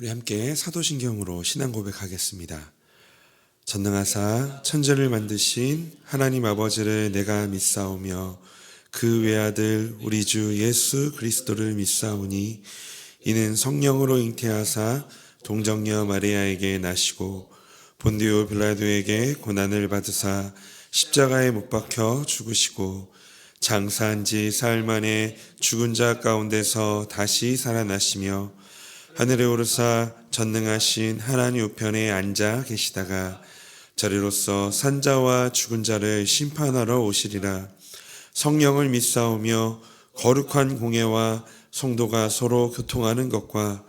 우리 함께 사도신경으로 신앙 고백하겠습니다. 전능하사 천지를 만드신 하나님 아버지를 내가 믿사오며 그 외아들 우리 주 예수 그리스도를 믿사오니 이는 성령으로 잉태하사 동정녀 마리아에게 나시고 본디오 빌라도에게 고난을 받으사 십자가에 못 박혀 죽으시고 장사한 지 사흘 만에 죽은 자 가운데서 다시 살아나시며 하늘에 오르사 전능하신 하나님 우편에 앉아 계시다가 저리로서 산자와 죽은 자를 심판하러 오시리라. 성령을 믿사오며 거룩한 공예와 성도가 서로 교통하는 것과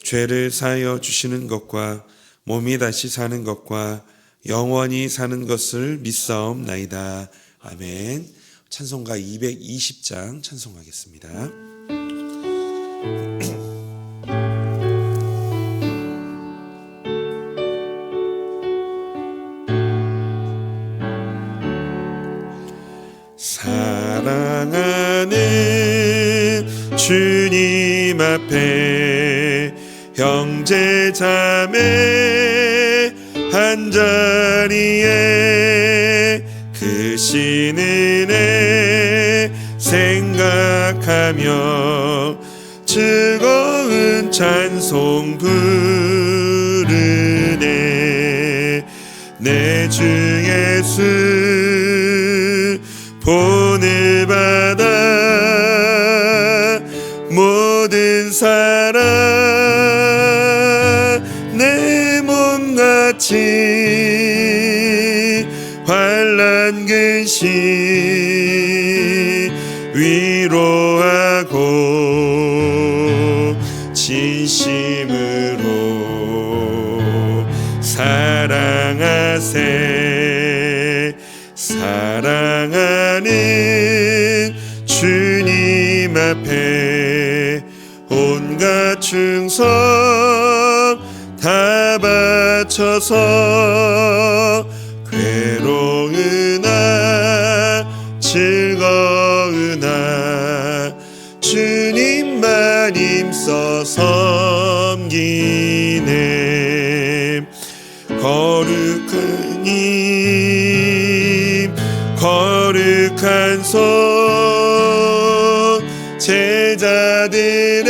죄를 사하여 주시는 것과 몸이 다시 사는 것과 영원히 사는 것을 믿사옵나이다. 아멘. 찬송가 220장 찬송하겠습니다. 사랑하는 주님 앞에 형제 자매 한자리에 그 신은혜 생각하며 즐거운 찬송 부르네. 내 주 예수 본을 받아 모든 사랑 내 몸같이 환난 근심 위로하고 진심으로 사랑하세. 사랑하는 주님 앞에 온갖 충성 다 바쳐서 괴로우나 즐거우나 주님만 힘써 섬기네. 거룩한 님 거룩한 손 제자들의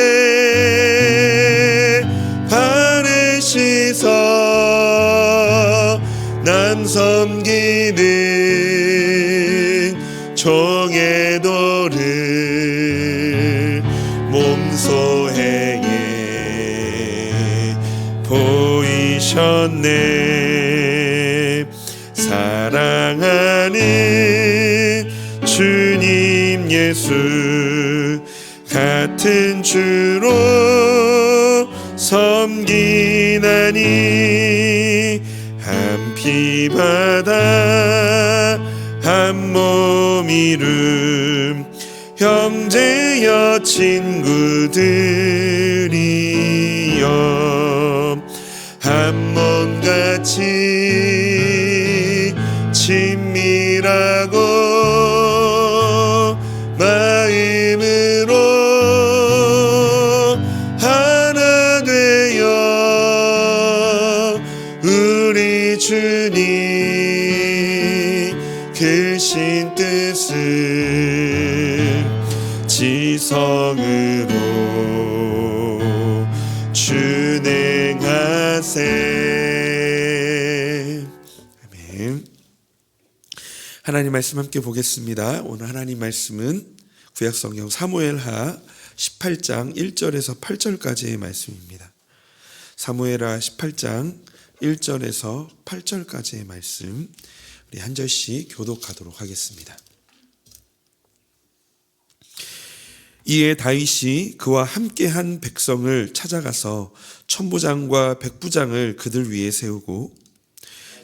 발을 씻어 남 섬기는 종의 도를 몸소 행해 보이셨네. 사랑하는 주님 예수 같은 주로 섬기나니 한 피 바다 한 몸 이름 형제여 친구들이여 한 몸같이 친밀하고 마음으로 하나 되어 우리 주님 크신 뜻을 지성으로 준행하세. 아멘. 하나님 말씀 함께 보겠습니다. 오늘 하나님 말씀은 구약성경 사무엘하 18장 1절에서 8절까지의 말씀입니다. 사무엘하 18장 1절에서 8절까지의 말씀 우리 한 절씩 교독하도록 하겠습니다. 이에 다윗이 그와 함께한 백성을 찾아가서 천부장과 백부장을 그들 위에 세우고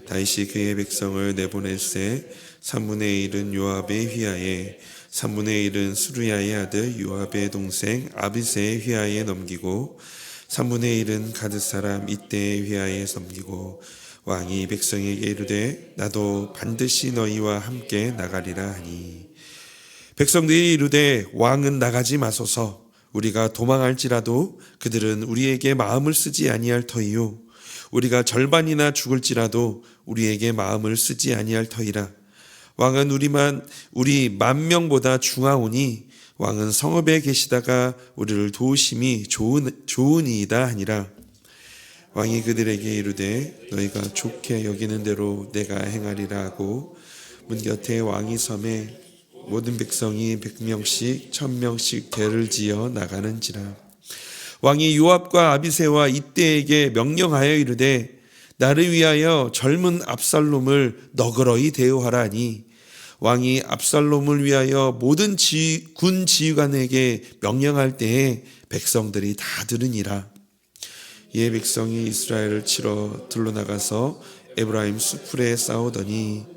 다윗이 그의 백성을 내보낼세 3분의 1은 요압의 휘하에 3분의 1은 수르야의 아들 요압의 동생 아비새의 휘하에 넘기고 3분의 1은 가드 사람 이때의 휘하에 넘기고 왕이 백성에게 이르되 나도 반드시 너희와 함께 나가리라 하니 백성들이 이르되 왕은 나가지 마소서 우리가 도망할지라도 그들은 우리에게 마음을 쓰지 아니할 터이요 우리가 절반이나 죽을지라도 우리에게 마음을 쓰지 아니할 터이라. 왕은 우리 만 명보다 중하오니 왕은 성읍에 계시다가 우리를 도우심이 좋으니이다 하니라. 왕이 그들에게 이르되 너희가 좋게 여기는 대로 내가 행하리라 하고 문 곁에 왕이 섬에 모든 백성이 100명씩 1000명씩 대를 지어 나가는지라. 왕이 요압과 아비새와 이때에게 명령하여 이르되 나를 위하여 젊은 압살롬을 너그러이 대우하라 하니 왕이 압살롬을 위하여 모든 군 지휘관에게 명령할 때에 백성들이 다 들으니라. 이에 백성이 이스라엘을 치러 들러나가서 에브라임 수풀에 싸우더니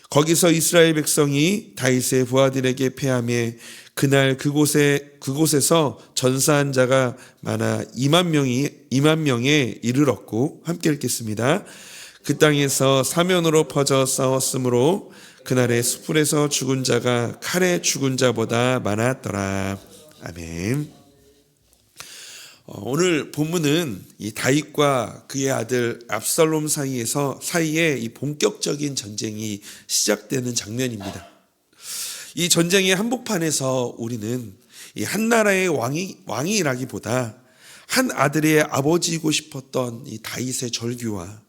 거기서 이스라엘 백성이 다윗의 부하들에게 패하며 그날 그곳에서 전사한 자가 많아 2만 명에 이르렀고 함께 읽겠습니다. 그 땅에서 사면으로 퍼져 싸웠으므로 그날의 수풀에서 죽은 자가 칼에 죽은 자보다 많았더라. 아멘. 오늘 본문은 이 다윗과 그의 아들 압살롬 사이에 이 본격적인 전쟁이 시작되는 장면입니다. 이 전쟁의 한복판에서 우리는 이 한 나라의 왕이라기보다 한 아들의 아버지이고 싶었던 이 다윗의 절규와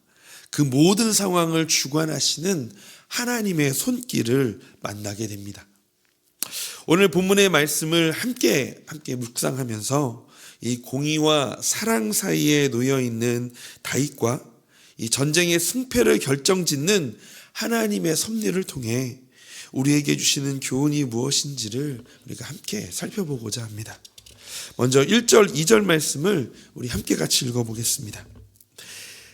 그 모든 상황을 주관하시는 하나님의 손길을 만나게 됩니다. 오늘 본문의 말씀을 함께 묵상하면서 이 공의와 사랑 사이에 놓여 있는 다윗과 이 전쟁의 승패를 결정짓는 하나님의 섭리를 통해 우리에게 주시는 교훈이 무엇인지를 우리가 함께 살펴보고자 합니다. 먼저 1절, 2절 말씀을 우리 함께 같이 읽어보겠습니다.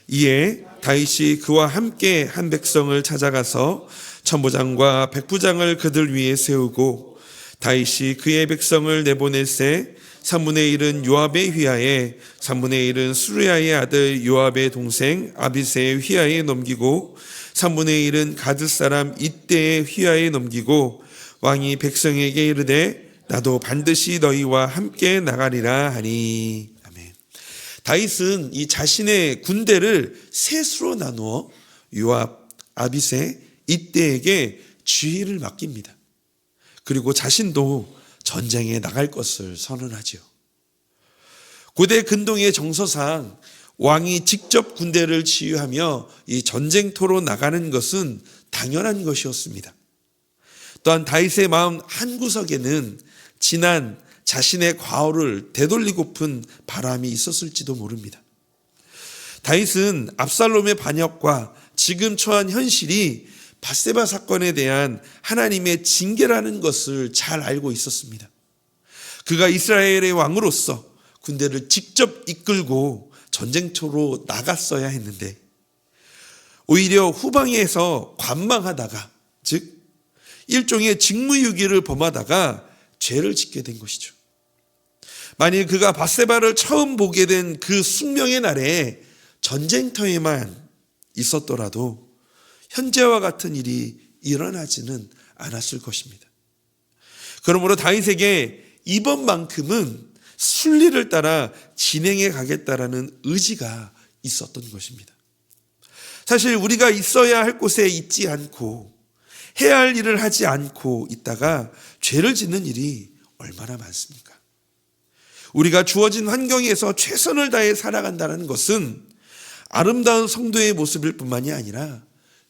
이에 다윗이 그와 함께 한 백성을 찾아가서 천부장과 백부장을 그들 위에 세우고 다윗이 그의 백성을 내보낼새 3분의 1은 요압의 휘하에 3분의 1은 수르야의 아들 요압의 동생 아비새의 휘하에 넘기고 3분의 1은 가드 사람 이때의 휘하에 넘기고 왕이 백성에게 이르되 나도 반드시 너희와 함께 나가리라 하니. 아멘. 다윗은 이 자신의 군대를 셋으로 나누어 요압, 아비새, 이때에게 지휘를 맡깁니다. 그리고 자신도 전쟁에 나갈 것을 선언하죠. 고대 근동의 정서상 왕이 직접 군대를 지휘하며 이 전쟁터로 나가는 것은 당연한 것이었습니다. 또한 다윗의 마음 한구석에는 지난 자신의 과오를 되돌리고픈 바람이 있었을지도 모릅니다. 다윗은 압살롬의 반역과 지금 처한 현실이 밧세바 사건에 대한 하나님의 징계라는 것을 잘 알고 있었습니다. 그가 이스라엘의 왕으로서 군대를 직접 이끌고 전쟁터로 나갔어야 했는데 오히려 후방에서 관망하다가, 즉 일종의 직무유기를 범하다가 죄를 짓게 된 것이죠. 만일 그가 밧세바를 처음 보게 된 그 숙명의 날에 전쟁터에만 있었더라도 현재와 같은 일이 일어나지는 않았을 것입니다. 그러므로 다윗에게 이번만큼은 순리를 따라 진행해 가겠다라는 의지가 있었던 것입니다. 사실 우리가 있어야 할 곳에 있지 않고 해야 할 일을 하지 않고 있다가 죄를 짓는 일이 얼마나 많습니까? 우리가 주어진 환경에서 최선을 다해 살아간다는 것은 아름다운 성도의 모습일 뿐만이 아니라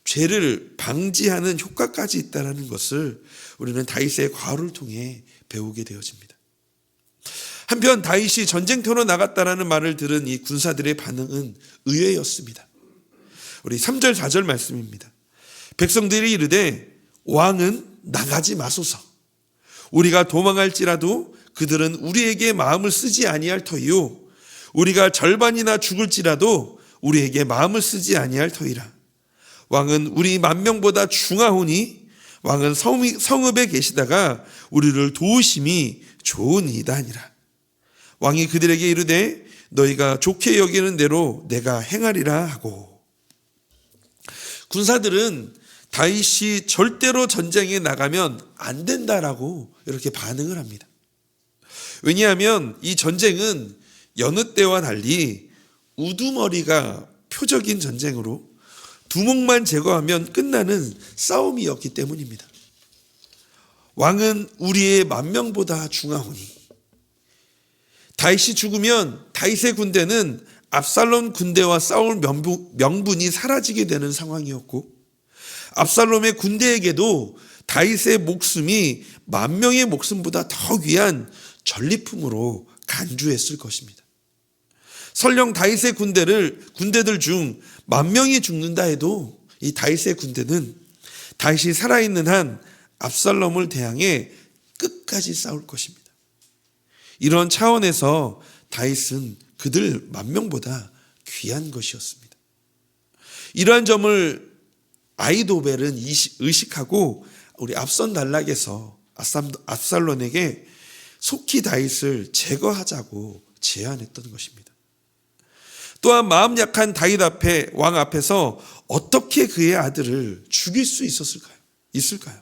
죄를 방지하는 효과까지 있다는 것을 우리는 다윗의 과오를 통해 배우게 되어집니다. 한편 다윗이 전쟁터로 나갔다라는 말을 들은 이 군사들의 반응은 의외였습니다. 우리 3절 4절 말씀입니다. 백성들이 이르되 왕은 나가지 마소서. 우리가 도망할지라도 그들은 우리에게 마음을 쓰지 아니할 터이요 우리가 절반이나 죽을지라도 우리에게 마음을 쓰지 아니할 터이라. 왕은 우리 만 명보다 중하오니 왕은 성읍에 계시다가 우리를 도우심이 좋으니이다 하니라. 왕이 그들에게 이르되 너희가 좋게 여기는 대로 내가 행하리라 하고. 군사들은 다윗이 절대로 전쟁에 나가면 안 된다라고 이렇게 반응을 합니다. 왜냐하면 이 전쟁은 여느 때와 달리 우두머리가 표적인 전쟁으로 두목만 제거하면 끝나는 싸움이었기 때문입니다. 왕은 우리의 만명보다 중하오니. 다윗이 죽으면 다윗의 군대는 압살롬 군대와 싸울 명분이 사라지게 되는 상황이었고, 압살롬의 군대에게도 다윗의 목숨이 만 명의 목숨보다 더 귀한 전리품으로 간주했을 것입니다. 설령 다윗의 군대들 중 만 명이 죽는다 해도 이 다윗의 군대는 다윗이 살아있는 한 압살롬을 대항해 끝까지 싸울 것입니다. 이런 차원에서 다윗은 그들 만 명보다 귀한 것이었습니다. 이러한 점을 아히도벨은 의식하고 우리 앞선 단락에서 압살롬에게 속히 다윗을 제거하자고 제안했던 것입니다. 또한 마음 약한 다윗 왕 앞에서 어떻게 그의 아들을 죽일 수 있을까요?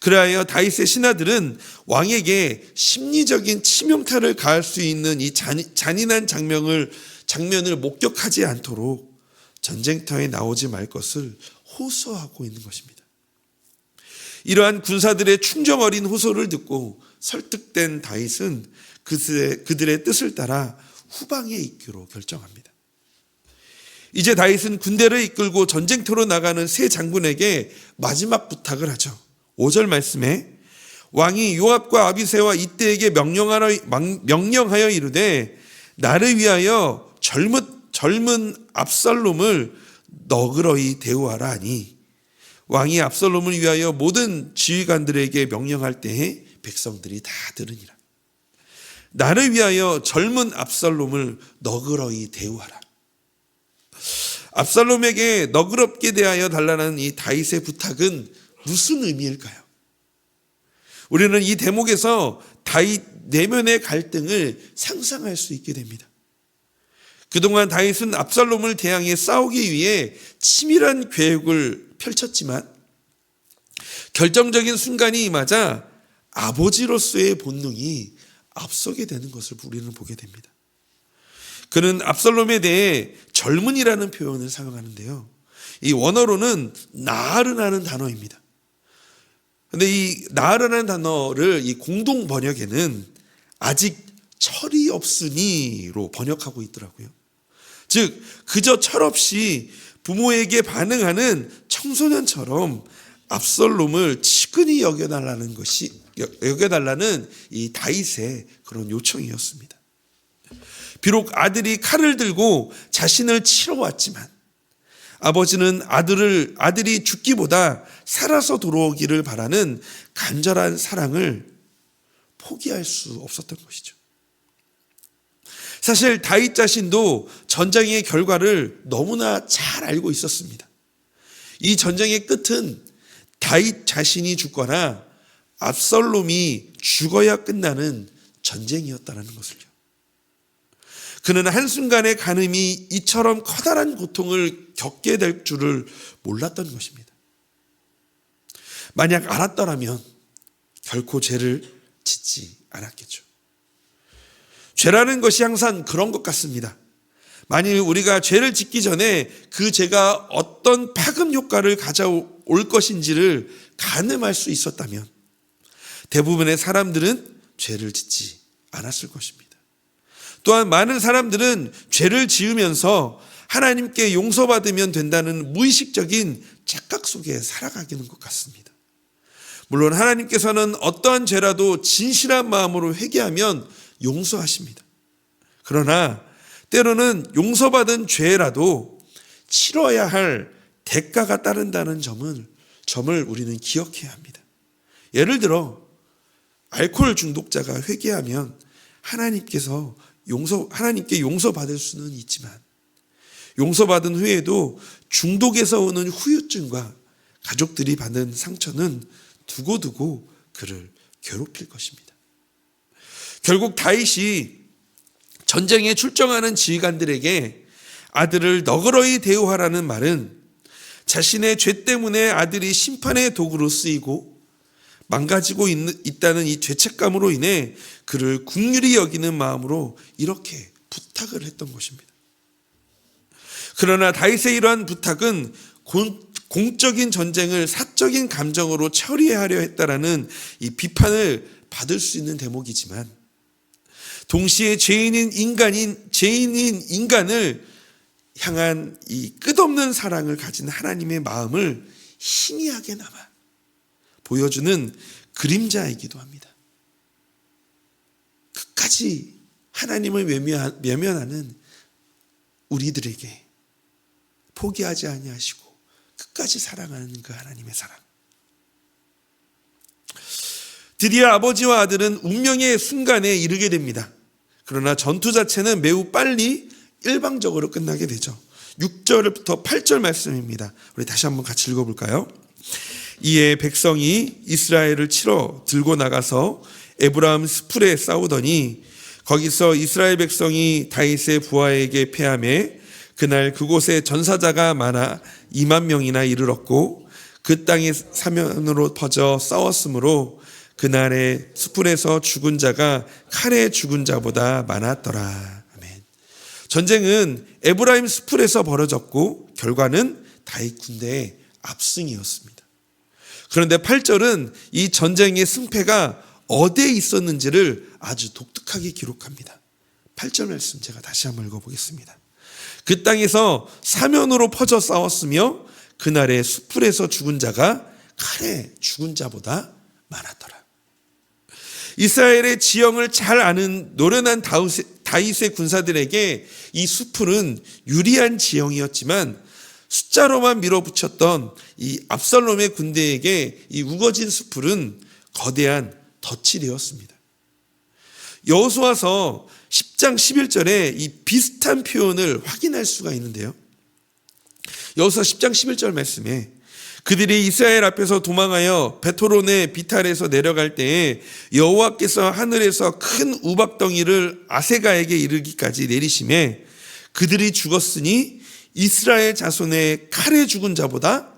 그리하여 다윗의 신하들은 왕에게 심리적인 치명타를 가할 수 있는 이 잔인한 장면을 목격하지 않도록 전쟁터에 나오지 말 것을 호소하고 있는 것입니다. 이러한 군사들의 충정 어린 호소를 듣고 설득된 다윗은 그들의 뜻을 따라 후방에 있기로 결정합니다. 이제 다윗은 군대를 이끌고 전쟁터로 나가는 세 장군에게 마지막 부탁을 하죠. 5절 말씀에 왕이 요압과 아비새와 이때에게 명령하여 이르되 나를 위하여 젊은 압살롬을 너그러이 대우하라 하니, 왕이 압살롬을 위하여 모든 지휘관들에게 명령할 때에 백성들이 다 들으니라. 나를 위하여 젊은 압살롬을 너그러이 대우하라. 압살롬에게 너그럽게 대하여 달라는 이 다윗의 부탁은 무슨 의미일까요? 우리는 이 대목에서 다윗 내면의 갈등을 상상할 수 있게 됩니다. 그동안 다윗은 압살롬을 대항해 싸우기 위해 치밀한 계획을 펼쳤지만 결정적인 순간이 임하자 아버지로서의 본능이 앞서게 되는 것을 우리는 보게 됩니다. 그는 압살롬에 대해 젊은이라는 표현을 사용하는데요. 이 원어로는 나으르라는 단어입니다. 그런데 이 나으르라는 단어를 이 공동 번역에는 아직 철이 없으니로 번역하고 있더라고요. 즉 그저 철없이 부모에게 반응하는 청소년처럼 압살롬을 치근히 여겨달라는 이 다윗의 그런 요청이었습니다. 비록 아들이 칼을 들고 자신을 치러 왔지만 아버지는 아들이 죽기보다 살아서 돌아오기를 바라는 간절한 사랑을 포기할 수 없었던 것이죠. 사실 다윗 자신도 전쟁의 결과를 너무나 잘 알고 있었습니다. 이 전쟁의 끝은 다윗 자신이 죽거나 압살롬이 죽어야 끝나는 전쟁이었다는 것을요. 그는 한순간의 간음이 이처럼 커다란 고통을 겪게 될 줄을 몰랐던 것입니다. 만약 알았더라면 결코 죄를 짓지 않았겠죠. 죄라는 것이 항상 그런 것 같습니다. 만일 우리가 죄를 짓기 전에 그 죄가 어떤 파급 효과를 가져올 것인지를 가늠할 수 있었다면 대부분의 사람들은 죄를 짓지 않았을 것입니다. 또한 많은 사람들은 죄를 지으면서 하나님께 용서받으면 된다는 무의식적인 착각 속에 살아가기는 것 같습니다. 물론 하나님께서는 어떠한 죄라도 진실한 마음으로 회개하면 용서하십니다. 그러나 때로는 용서받은 죄라도 치러야 할 대가가 따른다는 점을 우리는 기억해야 합니다. 예를 들어 알코올 중독자가 회개하면 하나님께 용서받을 수는 있지만 용서받은 후에도 중독에서 오는 후유증과 가족들이 받는 상처는 두고두고 그를 괴롭힐 것입니다. 결국 다윗이 전쟁에 출정하는 지휘관들에게 아들을 너그러이 대우하라는 말은 자신의 죄 때문에 아들이 심판의 도구로 쓰이고 망가지고 있다는 이 죄책감으로 인해 그를 긍휼히 여기는 마음으로 이렇게 부탁을 했던 것입니다. 그러나 다윗의 이러한 부탁은 공적인 전쟁을 사적인 감정으로 처리하려 했다라는 이 비판을 받을 수 있는 대목이지만, 동시에 죄인인 인간을 향한 이 끝없는 사랑을 가진 하나님의 마음을 희미하게 남아 보여주는 그림자이기도 합니다. 끝까지 하나님을 외면하는 우리들에게 포기하지 아니하시고 끝까지 사랑하는 그 하나님의 사랑. 드디어 아버지와 아들은 운명의 순간에 이르게 됩니다. 그러나 전투 자체는 매우 빨리 일방적으로 끝나게 되죠. 6절부터 8절 말씀입니다. 우리 다시 한번 같이 읽어볼까요? 이에 백성이 이스라엘을 치러 들고 나가서 에브라임 스풀에 싸우더니 거기서 이스라엘 백성이 다윗의 부하에게 패하매 그날 그곳에 전사자가 많아 2만 명이나 이르렀고 그 땅이 사면으로 퍼져 싸웠으므로 그날의 스풀에서 죽은 자가 칼에 죽은 자보다 많았더라. 아멘. 전쟁은 에브라임 스풀에서 벌어졌고 결과는 다윗 군대의 압승이었습니다. 그런데 8절은 이 전쟁의 승패가 어디에 있었는지를 아주 독특하게 기록합니다. 8절 말씀 제가 다시 한번 읽어보겠습니다. 그 땅에서 사면으로 퍼져 싸웠으며 그날의 수풀에서 죽은 자가 칼에 죽은 자보다 많았더라. 이스라엘의 지형을 잘 아는 노련한 다윗의 군사들에게 이 수풀은 유리한 지형이었지만 숫자로만 밀어붙였던 이 압살롬의 군대에게 이 우거진 수풀은 거대한 덫이 되었습니다. 여호수아서 10장 11절에 이 비슷한 표현을 확인할 수가 있는데요. 여호수아 10장 11절 말씀에 그들이 이스라엘 앞에서 도망하여 베토론의 비탈에서 내려갈 때에 여호와께서 하늘에서 큰 우박덩이를 아세가에게 이르기까지 내리심에 그들이 죽었으니 이스라엘 자손의 칼에 죽은 자보다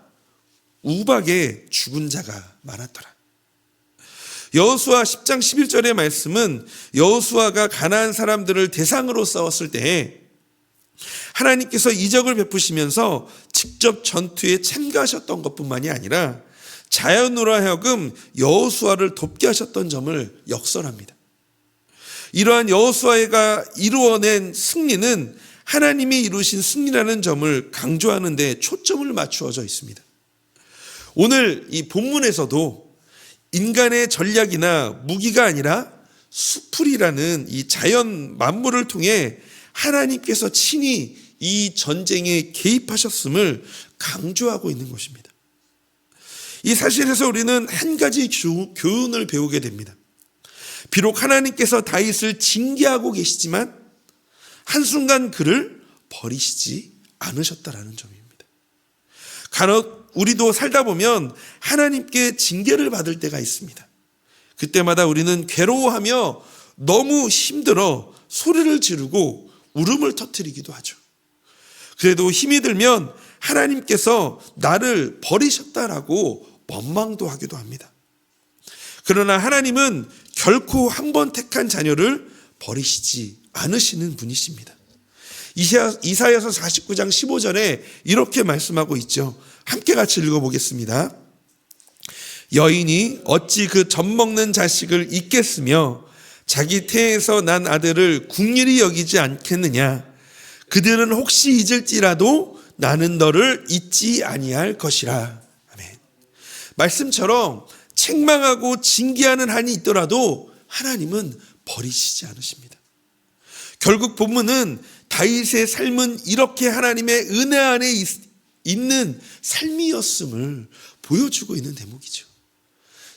우박에 죽은 자가 많았더라. 여호수아 10장 11절의 말씀은 여호수아가 가나안 사람들을 대상으로 싸웠을 때에 하나님께서 이적을 베푸시면서 직접 전투에 참가하셨던 것뿐만이 아니라 자연으로 하여금 여호수아를 돕게 하셨던 점을 역설합니다. 이러한 여호수아가 이루어낸 승리는 하나님이 이루신 승리라는 점을 강조하는 데 초점을 맞추어져 있습니다. 오늘 이 본문에서도 인간의 전략이나 무기가 아니라 수풀이라는 이 자연 만물을 통해 하나님께서 친히 이 전쟁에 개입하셨음을 강조하고 있는 것입니다. 이 사실에서 우리는 한 가지 교훈을 배우게 됩니다. 비록 하나님께서 다윗을 징계하고 계시지만 한순간 그를 버리시지 않으셨다라는 점입니다. 간혹 우리도 살다 보면 하나님께 징계를 받을 때가 있습니다. 그때마다 우리는 괴로워하며 너무 힘들어 소리를 지르고 울음을 터뜨리기도 하죠. 그래도 힘이 들면 하나님께서 나를 버리셨다라고 원망도 하기도 합니다. 그러나 하나님은 결코 한 번 택한 자녀를 버리시지 않으시는 분이십니다. 이사야서 49장 15절에 이렇게 말씀하고 있죠. 함께 같이 읽어보겠습니다. 여인이 어찌 그 젖먹는 자식을 잊겠으며 자기 태에서 난 아들을 긍휼히 여기지 않겠느냐. 그들은 혹시 잊을지라도 나는 너를 잊지 아니할 것이라. 아멘. 말씀처럼 책망하고 징계하는 한이 있더라도 하나님은 버리시지 않으십니다. 결국 본문은 다윗의 삶은 이렇게 하나님의 은혜 안에 있는 삶이었음을 보여주고 있는 대목이죠.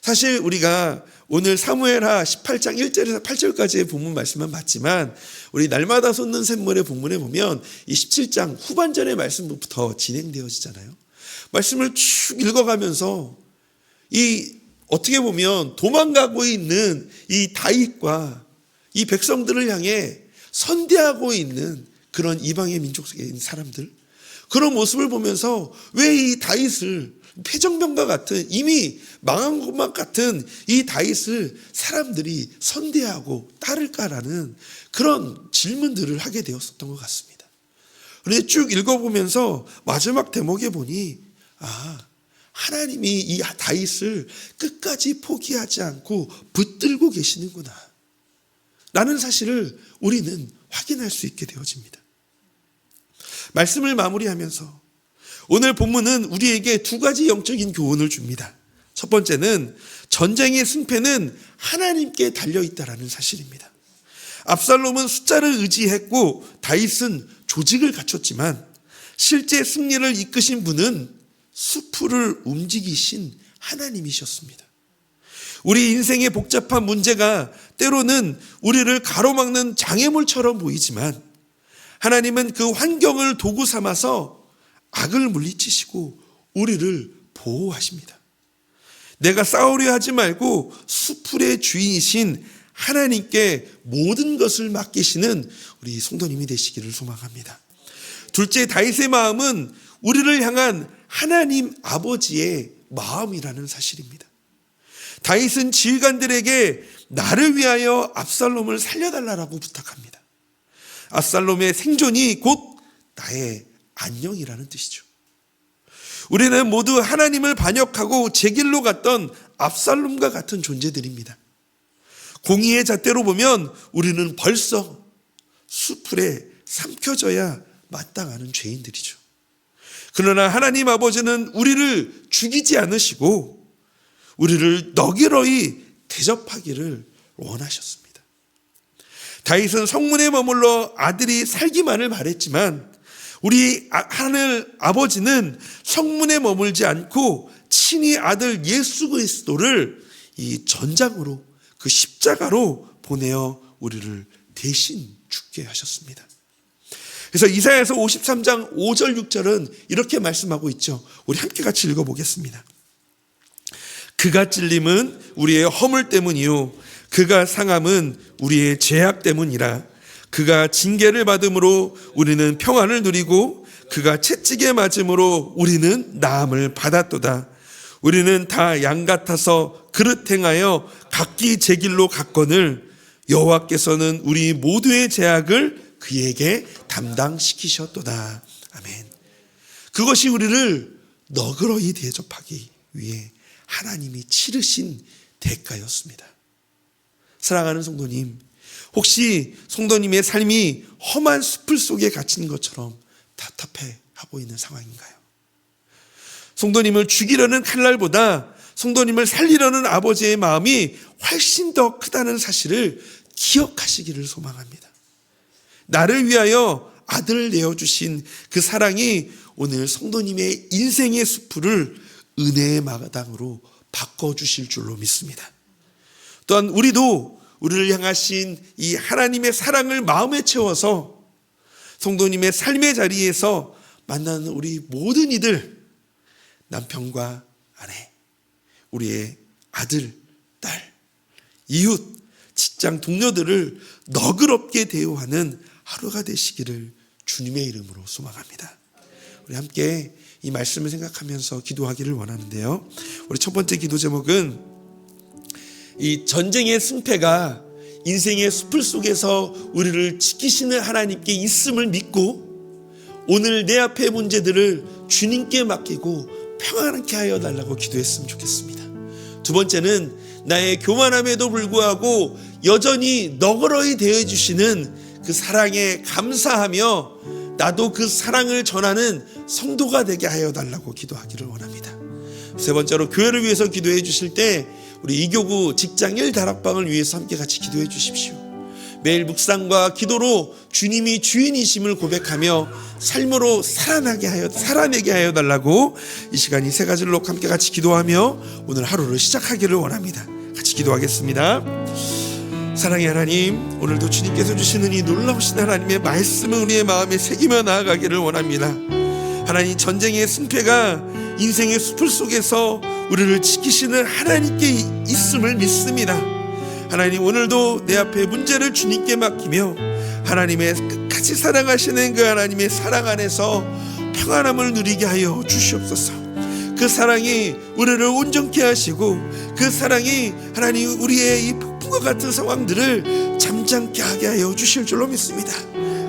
사실 우리가 오늘 사무엘하 18장 1절에서 8절까지의 본문 말씀만 봤지만 우리 날마다 솟는 샘물의 본문에 보면 이 17장 후반절의 말씀부터 진행되어지잖아요. 말씀을 쭉 읽어가면서 이 어떻게 보면 도망가고 있는 이 다윗과 이 백성들을 향해 선대하고 있는 그런 이방의 민족 속에 있는 사람들, 그런 모습을 보면서 왜 이 다윗을 패정병과 같은 이미 망한 것만 같은 이 다윗을 사람들이 선대하고 따를까라는 그런 질문들을 하게 되었었던 것 같습니다. 그런데 쭉 읽어보면서 마지막 대목에 보니 하나님이 이 다윗을 끝까지 포기하지 않고 붙들고 계시는구나 라는 사실을 우리는 확인할 수 있게 되어집니다. 말씀을 마무리하면서 오늘 본문은 우리에게 두 가지 영적인 교훈을 줍니다. 첫 번째는 전쟁의 승패는 하나님께 달려있다라는 사실입니다. 압살롬은 숫자를 의지했고 다윗은 조직을 갖췄지만 실제 승리를 이끄신 분은 수풀을 움직이신 하나님이셨습니다. 우리 인생의 복잡한 문제가 때로는 우리를 가로막는 장애물처럼 보이지만 하나님은 그 환경을 도구 삼아서 악을 물리치시고 우리를 보호하십니다. 내가 싸우려 하지 말고 수풀의 주인이신 하나님께 모든 것을 맡기시는 우리 성도님이 되시기를 소망합니다. 둘째, 다윗의 마음은 우리를 향한 하나님 아버지의 마음이라는 사실입니다. 다윗은 지휘관들에게 나를 위하여 압살롬을 살려달라고 부탁합니다. 압살롬의 생존이 곧 나의 안녕이라는 뜻이죠. 우리는 모두 하나님을 반역하고 제 길로 갔던 압살롬과 같은 존재들입니다. 공의의 잣대로 보면 우리는 벌써 수풀에 삼켜져야 마땅하는 죄인들이죠. 그러나 하나님 아버지는 우리를 죽이지 않으시고 우리를 너그러이 대접하기를 원하셨습니다. 다윗은 성문에 머물러 아들이 살기만을 바랬지만 우리 하늘 아버지는 성문에 머물지 않고 친히 아들 예수 그리스도를 이 전장으로 그 십자가로 보내어 우리를 대신 죽게 하셨습니다. 그래서 이사야서 53장 5절 6절은 이렇게 말씀하고 있죠. 우리 함께 같이 읽어보겠습니다. 그가 찔림은 우리의 허물 때문이요 그가 상함은 우리의 죄악 때문이라. 그가 징계를 받음으로 우리는 평안을 누리고 그가 채찍에 맞음으로 우리는 나음을 받았도다. 우리는 다 양 같아서 그릇 행하여 각기 제 길로 갔거늘 여호와께서는 우리 모두의 죄악을 그에게 담당시키셨도다. 아멘. 그것이 우리를 너그러이 대접하기 위해 하나님이 치르신 대가였습니다. 사랑하는 성도님, 혹시 성도님의 삶이 험한 숲을 속에 갇힌 것처럼 답답해하고 있는 상황인가요? 성도님을 죽이려는 칼날보다 성도님을 살리려는 아버지의 마음이 훨씬 더 크다는 사실을 기억하시기를 소망합니다. 나를 위하여 아들을 내어주신 그 사랑이 오늘 성도님의 인생의 숲을 은혜의 마당으로 바꿔주실 줄로 믿습니다. 또한 우리도 우리를 향하신 이 하나님의 사랑을 마음에 채워서 성도님의 삶의 자리에서 만나는 우리 모든 이들, 남편과 아내, 우리의 아들, 딸, 이웃, 직장 동료들을 너그럽게 대우하는 하루가 되시기를 주님의 이름으로 소망합니다. 우리 함께 이 말씀을 생각하면서 기도하기를 원하는데요. 우리 첫 번째 기도 제목은 이 전쟁의 승패가 인생의 숲을 속에서 우리를 지키시는 하나님께 있음을 믿고 오늘 내 앞의 문제들을 주님께 맡기고 평안하게 하여 달라고 기도했으면 좋겠습니다. 두 번째는 나의 교만함에도 불구하고 여전히 너그러이 대해주시는 그 사랑에 감사하며 나도 그 사랑을 전하는 성도가 되게 하여 달라고 기도하기를 원합니다. 세 번째로 교회를 위해서 기도해 주실 때 우리 이교구 직장 1 다락방을 위해서 함께 같이 기도해 주십시오. 매일 묵상과 기도로 주님이 주인이심을 고백하며 삶으로 살아내게 하여 달라고 이 시간 이 세 가지를 놓고 함께 같이 기도하며 오늘 하루를 시작하기를 원합니다. 같이 기도하겠습니다. 사랑의 하나님, 오늘도 주님께서 주시는 이 놀라우신 하나님의 말씀을 우리의 마음에 새기며 나아가기를 원합니다. 하나님, 전쟁의 승패가 인생의 숲을 속에서 우리를 지키시는 하나님께 있음을 믿습니다. 하나님, 오늘도 내 앞에 문제를 주님께 맡기며 하나님의 끝까지 사랑하시는 그 하나님의 사랑 안에서 평안함을 누리게 하여 주시옵소서. 그 사랑이 우리를 온전케 하시고 그 사랑이 하나님 우리의 이 폭풍과 같은 상황들을 잠잠케 하게 하여 주실 줄로 믿습니다.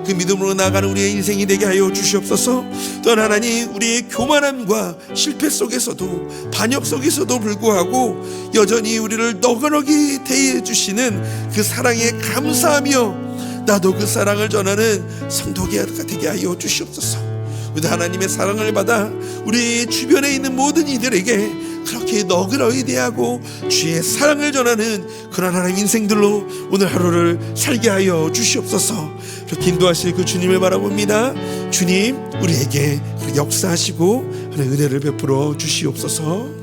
그 믿음으로 나아가는 우리의 인생이 되게 하여 주시옵소서. 또한 하나님 우리의 교만함과 실패 속에서도 반역 속에서도 불구하고 여전히 우리를 너그러게 대해 주시는 그 사랑에 감사하며 나도 그 사랑을 전하는 성도가 되게 하여 주시옵소서. 우리 하나님의 사랑을 받아 우리 주변에 있는 모든 이들에게 그렇게 너그러이 대하고 주의 사랑을 전하는 그런 하나님 인생들로 오늘 하루를 살게 하여 주시옵소서. 그렇게 인도하실 그 주님을 바라봅니다. 주님 우리에게 역사하시고 은혜를 베풀어 주시옵소서.